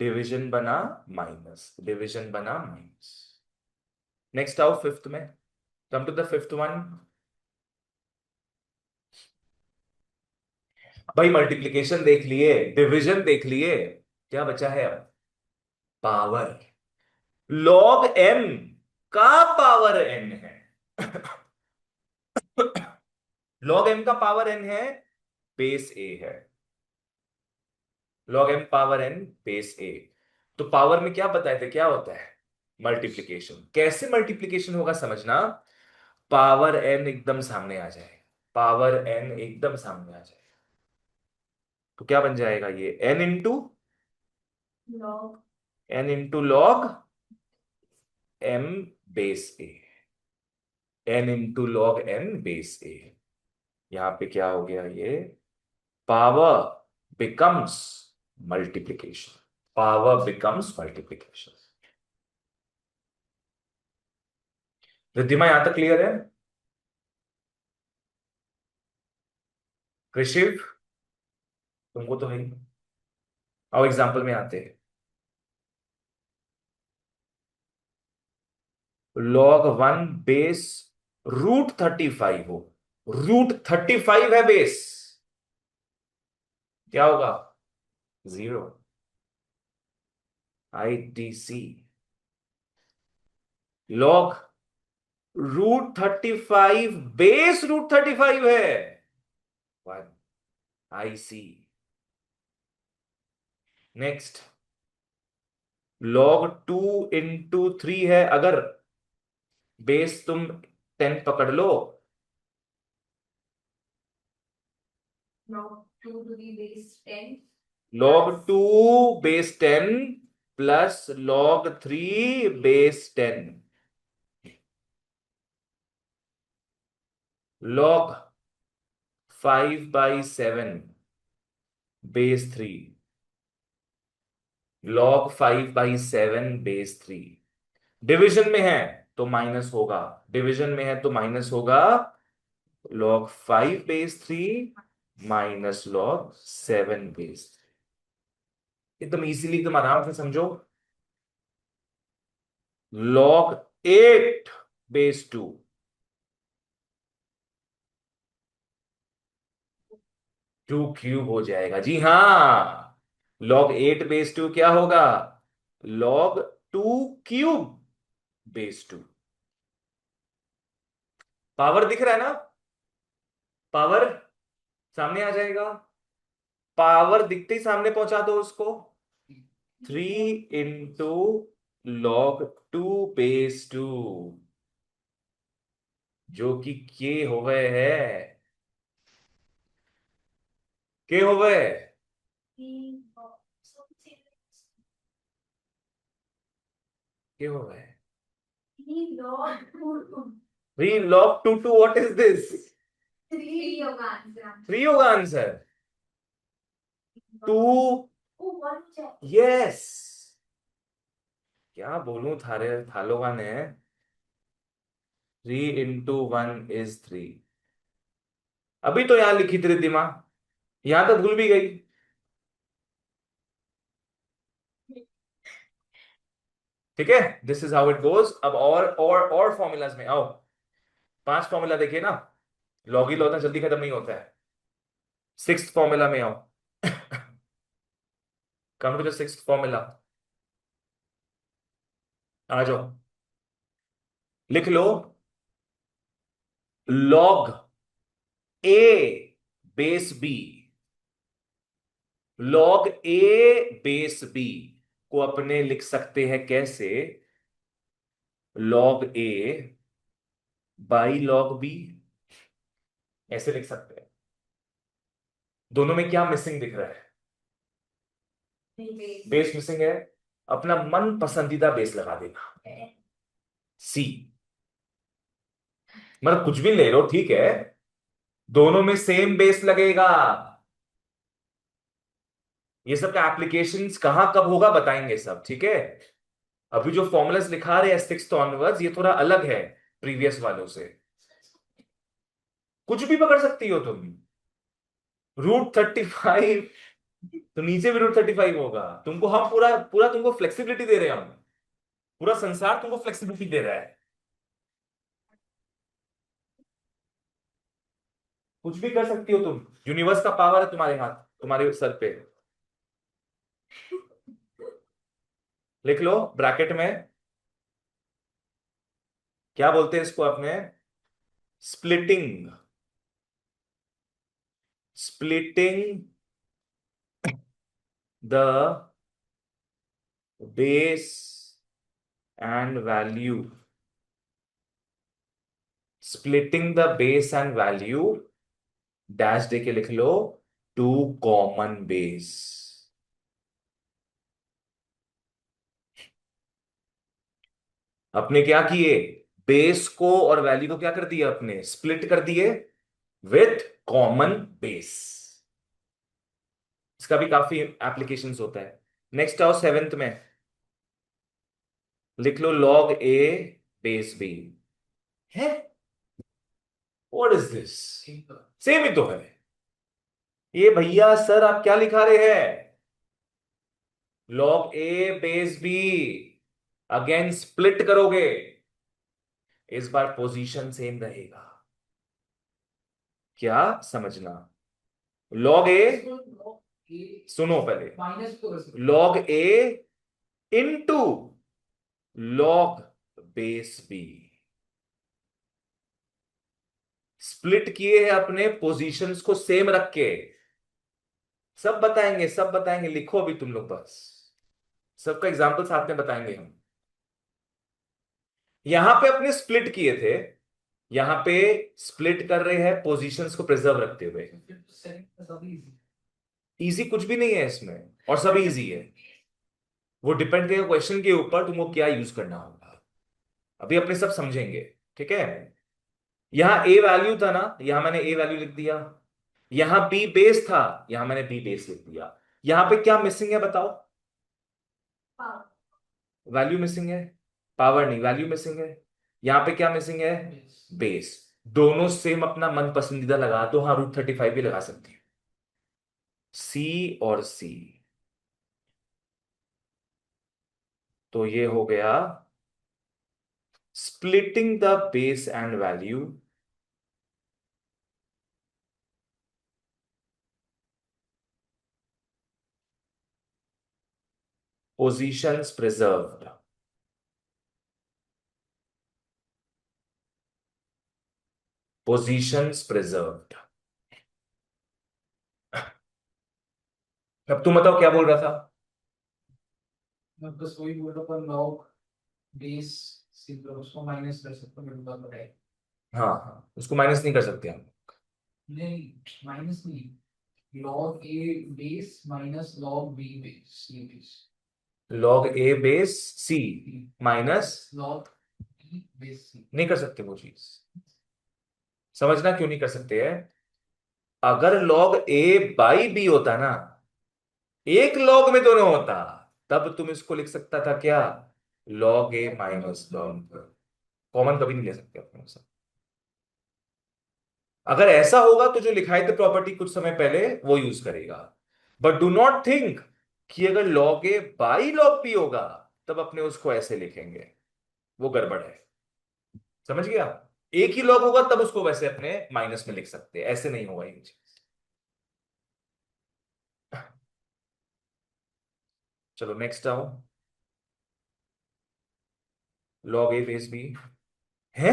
डिवीजन बना माइनस, डिवीजन बना माइनस। नेक्स्ट आओ फिफ्थ में, come to the fifth one. भाई मल्टीप्लिकेशन देख लिए, डिवीजन देख लिए, क्या बचा है अब? पावर। log m का पावर n है। log m का पावर n है, बेस a है। log m power n base a। तो पावर में क्या बताए थे, क्या होता है? मल्टीप्लिकेशन। कैसे मल्टीप्लिकेशन होगा समझना, पावर n एकदम सामने आ जाएगा, पावर n एकदम सामने आ जाएगा। तो क्या बन जाएगा ये? n into
log
n into log m base A, n into log m base A. यहां पे क्या हो गया, ये power becomes multiplication, power becomes multiplication. Riddhima यहां तक क्लियर है? कृषिव, तुमको तो नहीं। आओ एग्जाम्पल में आते हैं। log 1 बेस √35 हो, √35 है बेस, क्या होगा? 0। ITC। log √35 बेस √35 है, 1। IC। नेक्स्ट, log 2 इंटू 3 है, अगर बेस तुम 10 पकड़ लो,
log 2 to the base 10
log 2 base 10 plus log 3 base 10, log 5/7 base 3, log 5/7 base 3। Division में है तो माइनस होगा, डिवीजन में है तो माइनस होगा, log 5 base 3 minus log 7 base 3। एकदम इजीली, तुम आराम से समझो। log 8 बेस 2, 2 क्यूब हो जाएगा, जी हाँ। log 8 बेस 2 क्या होगा? log 2 cube base 2। पावर दिख रहा है ना? पावर सामने आ जाएगा, पावर दिखते ही सामने पहुंचा दो उसको। 3 into log 2 बेस 2, जो कि के हो गए, के हो गए। 3 log 2 व्हाट इज दिस? 3 होगा आंसर। 2, यस। क्या बोलूं थारे थालोगा ने, 3 into 1 is 3। अभी तो यहां लिखी थी दिमाग, यहां तो भूल भी गई। ठीक है, this is how it goes. अब और फॉर्मूलाज में आओ। 5 फॉर्मूला देखिए ना, लॉग ही लॉग जल्दी खत्म नहीं होता है। 6th फॉर्मूला में आओ। Come to the 6th formula, आ जाओ। लिख लो, लॉग ए बेस बी, लॉग ए बेस बी को अपने लिख सकते हैं कैसे? Log A by log B, ऐसे लिख सकते हैं। दोनों में क्या मिसिंग दिख रहा है? बेस मिसिंग है, अपना मन पसंदीदा बेस लगा देना, सी। मतलब कुछ भी ले लो, ठीक है, दोनों में सेम बेस लगेगा। ये सब का एप्लीकेशंस कहां कब होगा बताएंगे सब, ठीक है। अभी जो फॉर्मुलाज लिखा रहे हैं 6th ऑनवर्ड्स, ये थोड़ा अलग है प्रीवियस वालों से। कुछ भी पकड़ सकती हो तुम, √35, तो नीचे भी √35 होगा। तुमको हम पूरा पूरा तुमको फ्लेक्सिबिलिटी दे रहे हैं हम, पूरा संसार तुमको फ्लेक्सिबिलिटी दे रहा है। कुछ भी कर सकती हो तुम, यूनिवर्स का पावर है तुम्हारे हाथ, तुम्हारे सर पे। लिख लो ब्रैकेट में, क्या बोलते हैं इसको अपने? Splitting, splitting the base and value, splitting the base and value, dash दे के लिख लो, टू कॉमन बेस। अपने क्या किए, बेस को और वैल्यू को क्या कर दिया, अपने स्प्लिट कर दिए विथ कॉमन बेस। इसका भी काफी एप्लीकेशंस होता है। नेक्स्ट आओ सेवेंथ में, लिख लो log a बेस b है। व्हाट इज दिस, सेम ही तो है ये भैया। सर आप क्या लिखा रहे हैं, log a base b, again split करोगे, इस बार पोजीशन सेम रहेगा, क्या समझना। log a, सुनो पहले,
माइनस को
log a into log base b, split किए हैं अपने पोजीशंस को सेम रख के। सब बताएंगे, सब बताएंगे, लिखो अभी तुम लोग बस, सबका एग्जाम्पल साथ में बताएंगे हम। यहां पे अपने स्प्लिट किए थे, यहां पे स्प्लिट कर रहे हैं पोजीशंस को प्रिजर्व रखते हुए। इजी कुछ भी नहीं है इसमें, और सब इजी है। वो डिपेंड करेगा क्वेश्चन के ऊपर तुमको क्या यूज करना होगा, अभी अपने सब समझेंगे। ठीक है, यहां ए वैल्यू था ना, यहां मैंने ए वैल्यू लिख दिया। यहां बी बेस था, यहां मैंने बी बेस लिख दिया। यहां पे क्या मिसिंग है बताओ, वैल्यू मिसिंग है, पावर नहीं, वैल्यू मिसिंग है। यहां पे क्या मिसिंग है, बेस। दोनों सेम अपना मन पसंदीदा लगा दो, हाँ √35 भी लगा सकती है, सी और सी। तो ये हो गया splitting the base and value, positions preserved, positions preserved। अब तुम बताओ क्या बोल रहा था।
मैं बस वही बोल रहा था, लॉग बेस उसको माइनस कर सकते हो, मेरे को पता है।
हाँ हाँ, उसको माइनस नहीं कर सकते हम।
नहीं, माइनस नहीं, लॉग ए base minus log b base, ये base
log a base c minus,
log b base c.
नहीं कर सकते वो चीज, समझना क्यों नहीं कर सकते है। अगर log a बाई b होता ना, एक log में दोनों होता, तब तुम इसको लिख सकता था क्या, log a minus log, common कभी नहीं ले सकते अपने सब। अगर ऐसा होगा तो जो लिखाई थे प्रॉपर्टी कुछ समय पहले वो यूज करेगा। बट डू नॉट थिंक कि अगर log a by log b होगा तब अपने उसको ऐसे लिखेंगे, वो गड़बड़ है, समझ गया। एक ही log होगा तब उसको वैसे अपने माइनस में लिख सकते हैं, ऐसे नहीं होगा ये चीज। चलो नेक्स्ट आओ, log a बेस b है।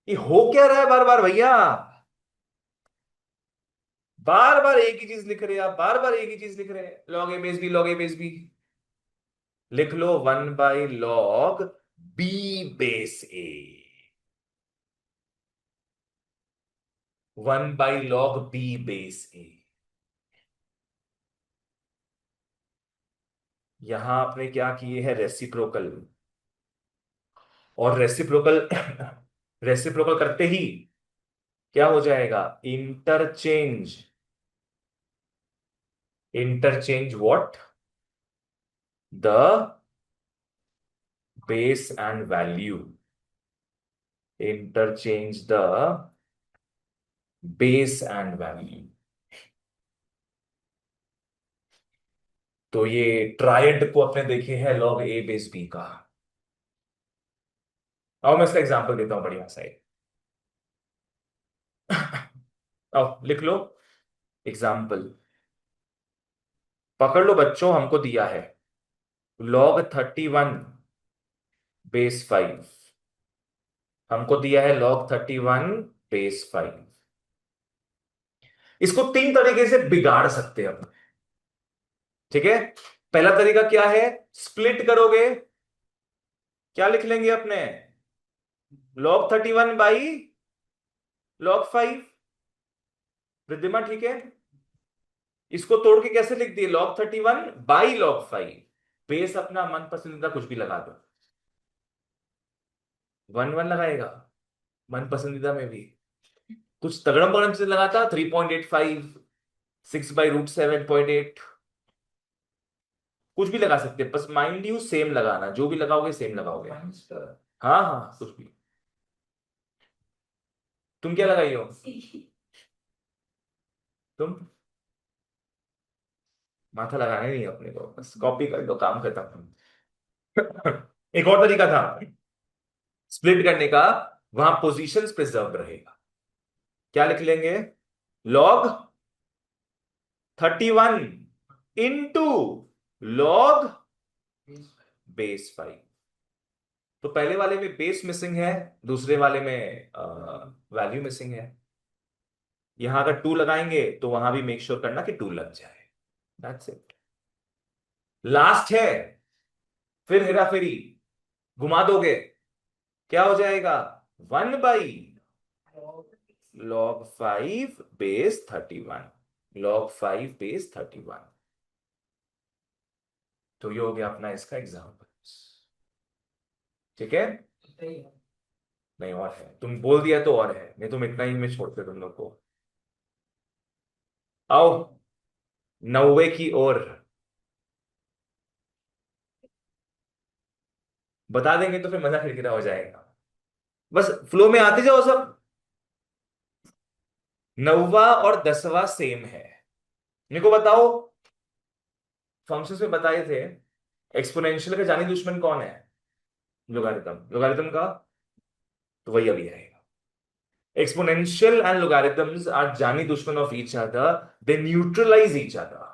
ये हो क्या रहा है बार बार भैया, बार बार एक ही चीज लिख रहे हैं आप, बार बार एक ही चीज लिख रहे हैं, log a base b, log a base b। लिख लो 1/log b base a, 1/log b base a। यहां आपने क्या किए है, रेसिप्रोकल, और रेसिप्रोकल रेसिप्रोकल करते ही क्या हो जाएगा, interchange, interchange what, the base and value, interchange the base and value. तो ये ट्रायड को अपने देखे है log a बेस b का। और मैं इसका एग्जांपल देता हूं बढ़िया सा एक। आओ लिख लो एग्जाम्पल, पकड़ लो बच्चों, हमको दिया है log 31 बेस 5, हमको दिया है log 31 बेस 5। इसको तीन तरीके से बिगाड़ सकते हैं हम, ठीक है। पहला तरीका क्या है, स्प्लिट करोगे, क्या लिख लेंगे अपने, log 31/log 5, रिद्धिमा ठीक है। इसको तोड़ के कैसे लिख दिए, log 31/log 5, बेस अपना मन पसंदीदा कुछ भी लगा दो। वन वन लगाएगा, मन पसंदीदा में भी कुछ तगड़म बगड़म से लगाता, 3.85, 6/√7.8, कुछ भी लगा सकते हैं, बस माइंड यू सेम लगाना, जो भी लगाओगे सेम लगाओगे।
माइनस का
हाँ हाँ कुछ भी। तुम क्या लगाई हो? तुम माथा लगाना ही नहीं है अपने को, बस कॉपी कर दो, काम खत्म। एक और तरीका था स्प्लिट करने का, वहां पोजीशंस प्रिजर्व रहेगा। क्या लिख लेंगे? Log 31 into log
base
base 5। तो पहले वाले में बेस मिसिंग है, दूसरे वाले में वैल्यू मिसिंग है। यहां अगर 2 लगाएंगे तो वहां भी मेक श्योर करना कि 2 लग जाए। That's it. लास्ट है, फिर हेरा फेरी घुमा दोगे, क्या हो जाएगा? 1/log 5 base 31, log 5 base 31। तो ये हो गया अपना इसका एग्जाम्पल। ठीक है?
सही है।
नहीं और है, तुम बोल दिया तो और है, नहीं तुम इतना ही में छोड़ते तुम लोग को। आओ 90 की ओर। बता देंगे तो फिर मजा खिलखिला हो जाएगा। बस फ्लो में आते जाओ सब। 9वां और 10वां सेम है। मेरे को बताओ, फंक्शंस में बताए थे एक्सपोनेंशियल का जानी दुश्मन कौन है? लोगारिथम। लोगारिथम का तो वही अभी आएगा। एक्सपोनेंशियल एंड लोगारिथम्स आर जानी दुश्मन of each other, they neutralize each other.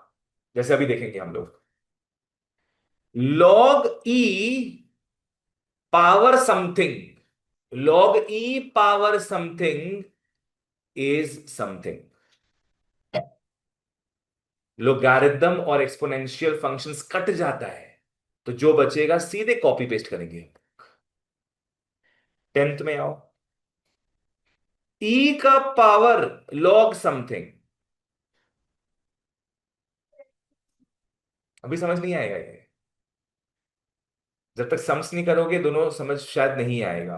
जैसे अभी देखेंगे हम लोग, log e power something, log e power something is something. Logarithm और एक्सपोनेंशियल फंक्शंस कट जाता है, तो जो बचेगा सीधे कॉपी पेस्ट करेंगे। 10th में आओ, e का पावर log समथिंग। अभी समझ नहीं आएगा ये, जब तक सम्स नहीं करोगे दोनों समझ शायद नहीं आएगा,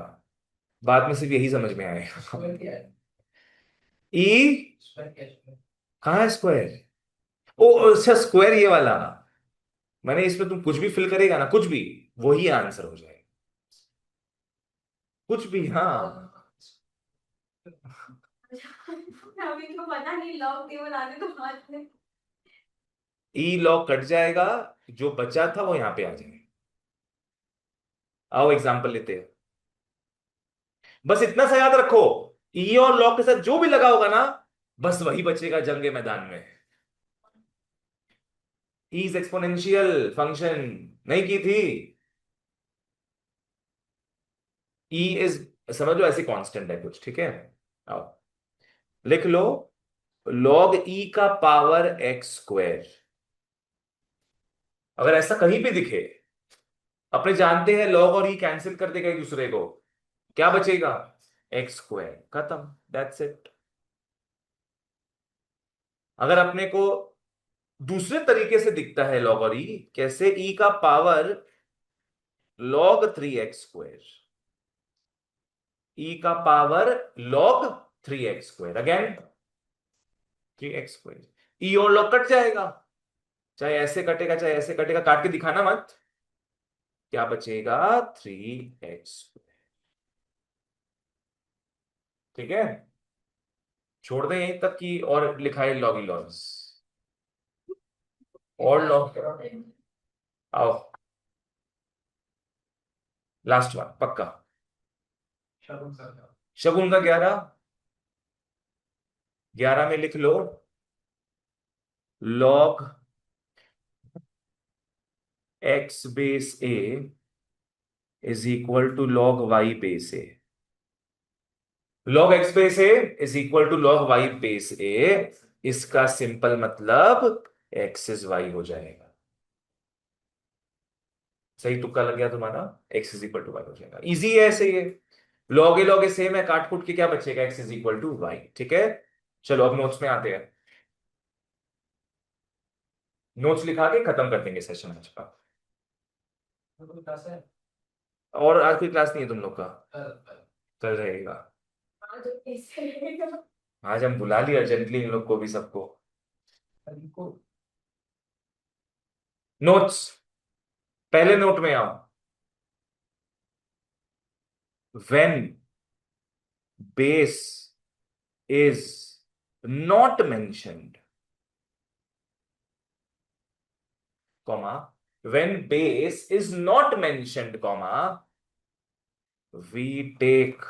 बाद में सिर्फ यही समझ में आएगा।
स्क्वायर क्या है?
e
स्क्वायर क्या है स्क्वायर?
कहाँ है स्क्वायर? ओ अच्छा स्क्वायर ये वाला। मैंने इसमें तुम कुछ भी फिल करेगा ना, कुछ भी, वही आंसर हो जाएगा। कुछ भी हाँ।
अभी तो पता नहीं लॉग टेबल आने तो बात है।
ई लॉग कट जाएगा, जो बचा था वो यहां पे आ जाएगा। आओ एग्जांपल लेते हैं। बस इतना सा याद रखो, ई और लॉग के साथ जो भी लगा होगा ना, बस वही बचेगा जंग के मैदान में। इज एक्सपोनेंशियल फंक्शन नहीं की थी। ई इज, समझ लो ऐसे कांस्टेंट है कुछ, ठीक है? आओ लिख लो, log e का पावर x²। अगर ऐसा कहीं भी दिखे, अपने जानते हैं log और e कैंसिल कर देगा एक दूसरे को, क्या बचेगा? x²। खत्म, दैट्स इट। अगर अपने को दूसरे तरीके से दिखता है log और e, कैसे? e का पावर log 3x², e का power log 3x², again 3x²। e और log कट जाएगा, चाहे ऐसे कटेगा चाहे ऐसे कटेगा, काट के दिखाना मत। क्या बचेगा? 3x। ठीक है, छोड़ दें यहीं तक कि और लिखा है लॉग ही लॉग्स और लॉग। आओ लास्ट वन पक्का।
शगुन का क्या?
शगुन का 11। 11 में लिख लो, log x base a is equal to log y base a। log x base a is equal to log y base a। इसका सिंपल मतलब x इज y हो जाएगा। सही तुक्का लग गया तुम्हारा, x is equal to y हो जाएगा। इजी है ऐसे, ये log A log A same है, काट कूट के क्या बचेगा? x is equal to y। ठीक है, चलो अब नोट्स में आते हैं। नोट्स लिखा के खत्म कर देंगे सेशन आज का।
तो कोई 10 है।
और आज कोई क्लास नहीं है तुम लोग का?
कल
कल रहेगा।
आज कैसे रहेगा?
आज हम बुला लिए अर्जेंटली इन लोग को भी, सबको।
कल को
नोट्स, पहले नोट में आओ। When base is not mentioned, comma, when base is not mentioned, comma, we take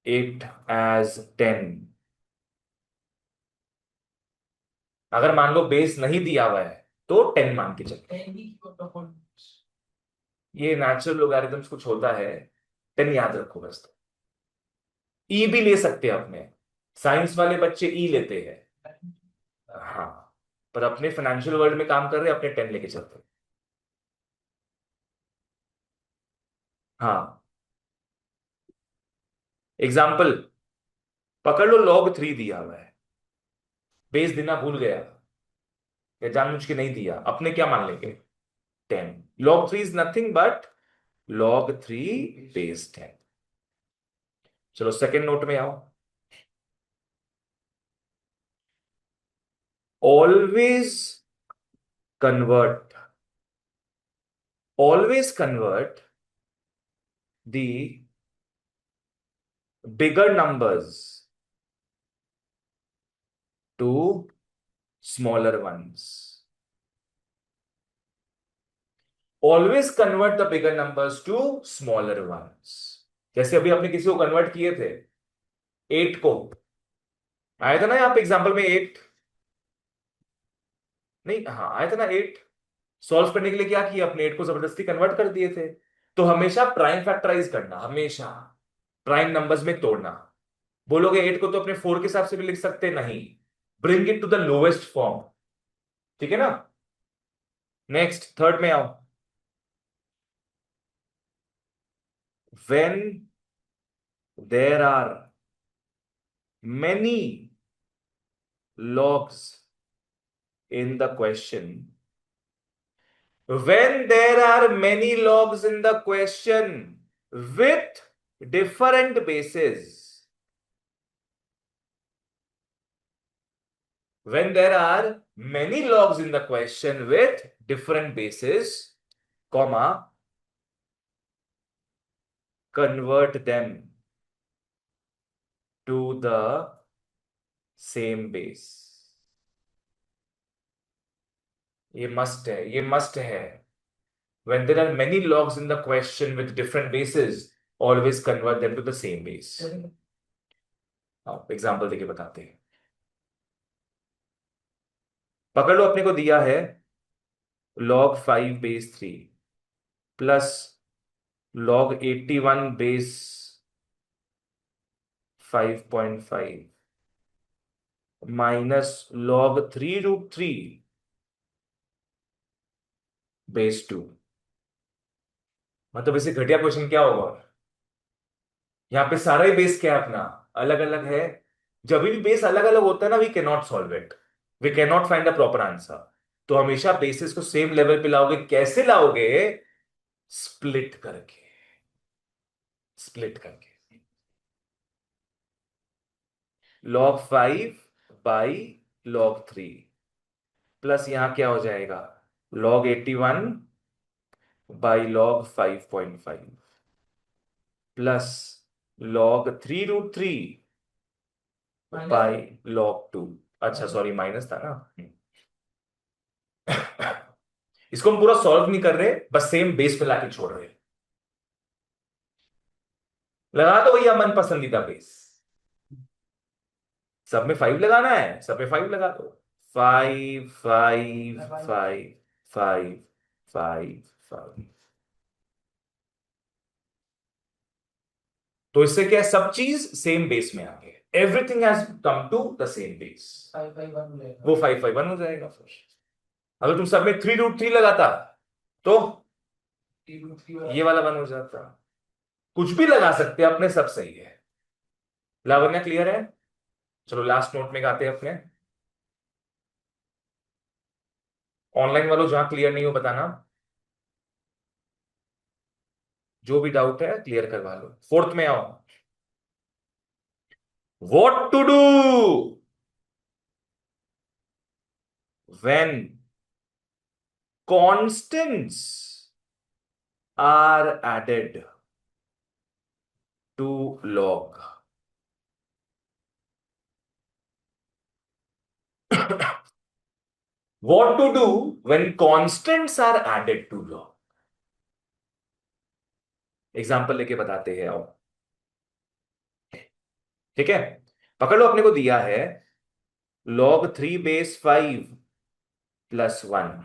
it as 10। अगर मान लो बेस नहीं दिया हुआ है तो 10 मान के चलते हैं।
टेन ही क्यों परफॉर्मेंस।
ये नेचुरल लोगारिथम्स कुछ होता है, 10 याद रखो बस। तो ई भी ले सकते हैं अपने, साइंस वाले बच्चे ई लेते हैं। हाँ, पर अपने फाइनेंशियल वर्ल्ड में काम कर रहे हैं, अपने 10 लेके चलते हैं। हाँ, एग्जाम्पल पकड़ लो, log 3 दिया हुआ है, बेस देना भूल गया या जानबूझ के नहीं दिया, अपने क्या मान लेंगे? 10। log 3 is nothing but log 3 base 10। चलो सेकेंड नोट में आओ। Always convert, always convert the bigger numbers to smaller ones. Always convert the bigger numbers to smaller ones. जैसे अभी आपने किसी को कन्वर्ट किए थे, 8 को, आया था ना यहाँ पे एग्जाम्पल में 8, नहीं, हाँ आया था ना 8। सॉल्व करने के लिए क्या किया, अपने 8 को जबरदस्ती कन्वर्ट कर दिए थे। तो हमेशा प्राइम फैक्टराइज करना, हमेशा प्राइम नंबर्स में तोड़ना। बोलोगे 8 को तो अपने 4 के हिसाब से भी लिख सकते, नहीं, bring it to the lowest form. ठीक है ना? नेक्स्ट थर्ड में आओ। when there are many logs in the question, when there are many logs in the question with different bases, when there are many logs in the question with different bases, comma, convert them to the same base। ये मस्ट है, ये मस्ट है। When there are many logs in the question with different bases, always convert them to the same base। आप एग्जाम्पल देके बताते हैं। पकड़ लो, अपने को दिया है log 5 base 3 plus log 81 base 5.5 minus log 3√3 base 2। मतलब इसे घटिया क्वेश्चन क्या होगा? यहाँ पे सारा ही बेस क्या है अपना, अलग अलग है। जब भी बेस अलग अलग होता है ना, we can not solve it, we can not find the proper answer. तो हमेशा बेसिस को सेम लेवल पे लाओगे। कैसे लाओगे? स्प्लिट करके, स्प्लिट करके। log 5 बाई log 3 प्लस यहां क्या हो जाएगा, log 81 by log 5.5 plus log 3√3 by log 2। अच्छा सॉरी, माइनस था ना। इसको हम पूरा सॉल्व नहीं कर रहे, बस सेम बेस पे लाके छोड़ रहे हैं। लगा दो भैया मन पसंदीदा बेस। सब में 5 लगाना है, सब में 5 लगा दो। 5 5 5 5 5 5। तो इससे क्या है, सब चीज सेम बेस में आ गए, everything has come to the same base.
5/1
वो 5/1 हो जाएगा फिर। अगर तुम सब में 3√3 लगाता तो ये वाला 1 हो जाता। कुछ भी लगा सकते हैं अपने, सब सही है। लावण्या क्लियर है? चलो लास्ट नोट में गाते हैं अपने। ऑनलाइन वालों जहां क्लियर नहीं हो बताना। जो भी डाउट है क्लियर करवा लो। फोर्थ में आओ। What to do when constants are added to log? What to do when constants are added to log? Example लेके बताते हैं आओ। ठीक है, पकड़ लो, अपने को दिया है log 3 base 5 + 1,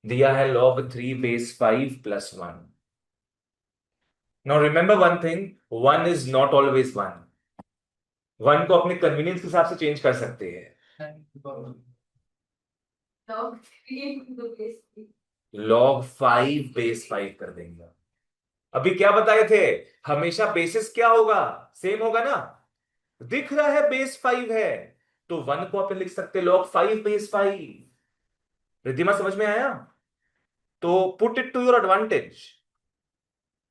दिया है log 3 base 5 + 1। Now remember one thing, 1 is not always 1। 1 को अपने कन्वीनियंस के हिसाब से चेंज कर सकते हैं।
log 3 into the base 3.
log 5 base 5 कर देंगे। अभी क्या बताए थे, हमेशा बेसिस क्या होगा, सेम होगा ना। दिख रहा है base 5 है, तो 1 को अपन लिख सकते log 5 base 5। रिद्धिमा समझ में आया? तो put it to your advantage.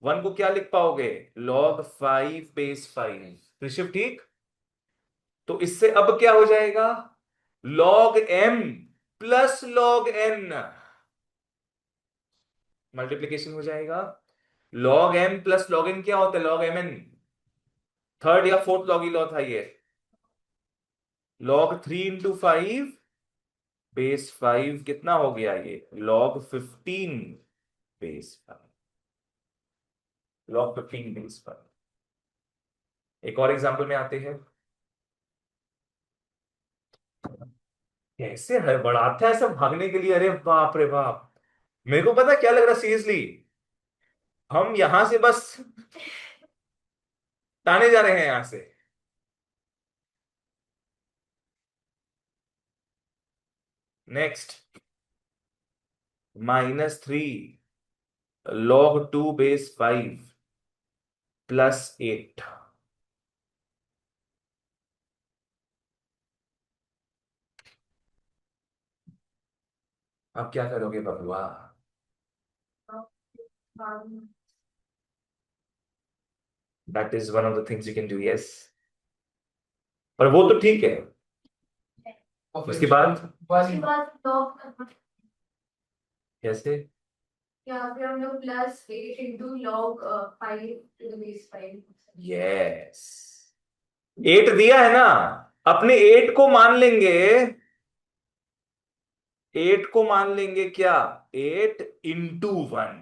1 को क्या लिख पाओगे, log 5 base 5। ऋषभ ठीक? तो इससे अब क्या हो जाएगा, log m + log n, multiplication हो जाएगा। log m + log n क्या होता है, log mn। थर्ड या फोर्थ लॉग ही लॉ था ये। log 3 × 5 base 5 कितना हो गया ये, log 15 base 5। log 15 base 5। एक और एग्जांपल में आते हैं। कैसे हड़बड़ाता है सब भागने के लिए, अरे बाप रे बाप। मेरे को पता क्या लग रहा सीरियसली, हम यहां से बस ताने जा रहे हैं यहां से। Next, -3 log 2 base 5 + 8। अब क्या करोगे बबुआ? That is one of the things you can do, yes. पर वो तो ठीक है, उसके बाद
उसके बाद log
कैसे?
यहाँ पे हम लोग +8 into log 5 to the base 5।
Yes, 8 दिया है ना, अपने 8 को मान लेंगे। 8 को मान लेंगे क्या, 8 × 1,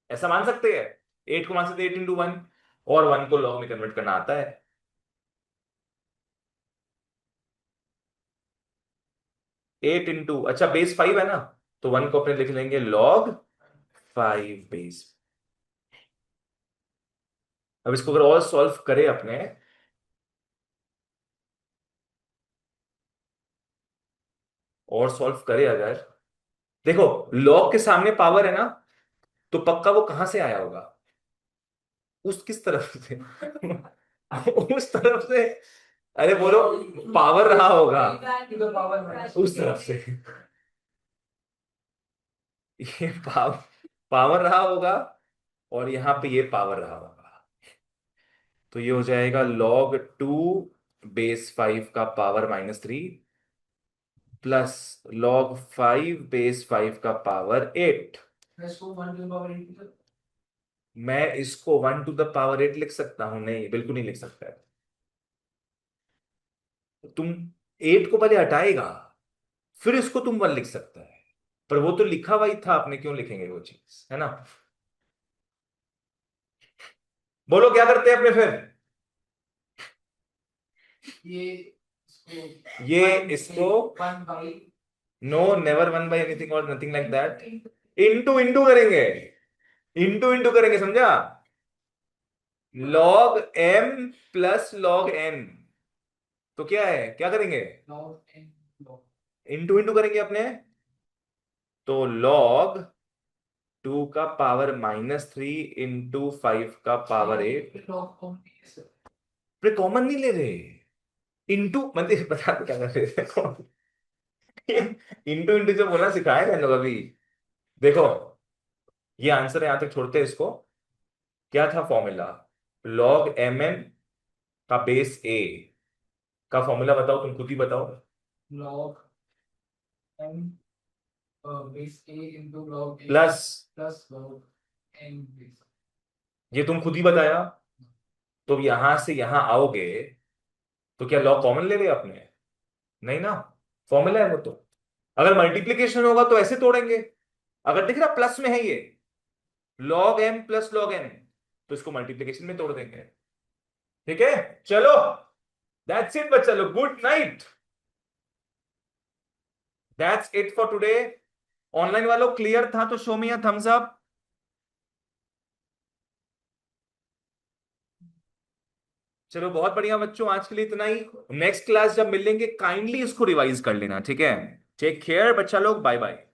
ऐसा मान सकते हैं। 8 को मान सकते 8 × 1, और 1 को लॉग में कन्वर्ट करना आता है। अच्छा base 5 है ना, तो 1 को अपने लिख लेंगे log 5 base। अब इसको अगर और सॉल्व करें अपने, और सॉल्व करें अगर, देखो लॉग के सामने पावर है ना, तो पक्का वो कहां से आया होगा, उस किस तरफ से उस तरफ से। अरे बोलो, पावर रहा होगा उस तरफ से। ये पावर रहा होगा, और यहां पे ये पावर रहा होगा। तो ये हो जाएगा log 2 base 5 का पावर -3 + log 5 base 5 का पावर 8।
इसको 1 to the power 8
मैं इसको 1 to the power 8 लिख सकता हूं? नहीं, बिल्कुल नहीं लिख सकता है। तुम 8 को पहले हटाएगा, फिर इसको तुम 1 लिख सकता है। पर वो तो लिखा हुआ ही था, आपने क्यों लिखेंगे वो चीज, है ना। बोलो क्या करते हैं अपने फिर?
ये इसको
ये इसको
1 by
नो, नेवर 1/anything और nothing like that, into into करेंगे। इंटू इंटू करेंगे, समझा? log m + log n, तो क्या है, क्या करेंगे,
log n log
into into करेंगे अपने। तो log 2 का पावर -3 × 5 का पावर 8।
log कौन है सर?
फिर कॉमन नहीं ले रहे, इंटू मतलब बता क्या कर रहे थे इंटू इंटू जो बोलना सिखाया मैंने अभी। देखो ये आंसर है, यहां तक छोड़ते हैं इसको। क्या था फॉर्मूला? log mn का बेस a का फॉर्मूला बताओ, तुम खुद ही बताओ।
log m base a into log a
plus,
plus log n base।
ये तुम खुद ही बताया। तो यहां से यहां आओगे तो क्या लॉग कॉमन ले लिया आपने? नहीं ना, फॉर्मूला है वो तो। अगर मल्टीप्लीकेशन होगा तो ऐसे तोड़ेंगे। अगर दिख रहा प्लस में है ये log m plus log n, तो इसको मल्टीप्लीकेशन में तोड़ देंगे। ठीक है, चलो, दैट्स इट बच्चा लोग, good night, that's it for today. Online वालों क्लियर था तो show me a thumbs up. चलो बहुत बढ़िया बच्चों, आज के लिए इतना ही। नेक्स्ट क्लास जब मिलेंगे काइंडली इसको रिवाइज कर लेना, ठीक है? टेक केयर बच्चा लोग, बाय बाय।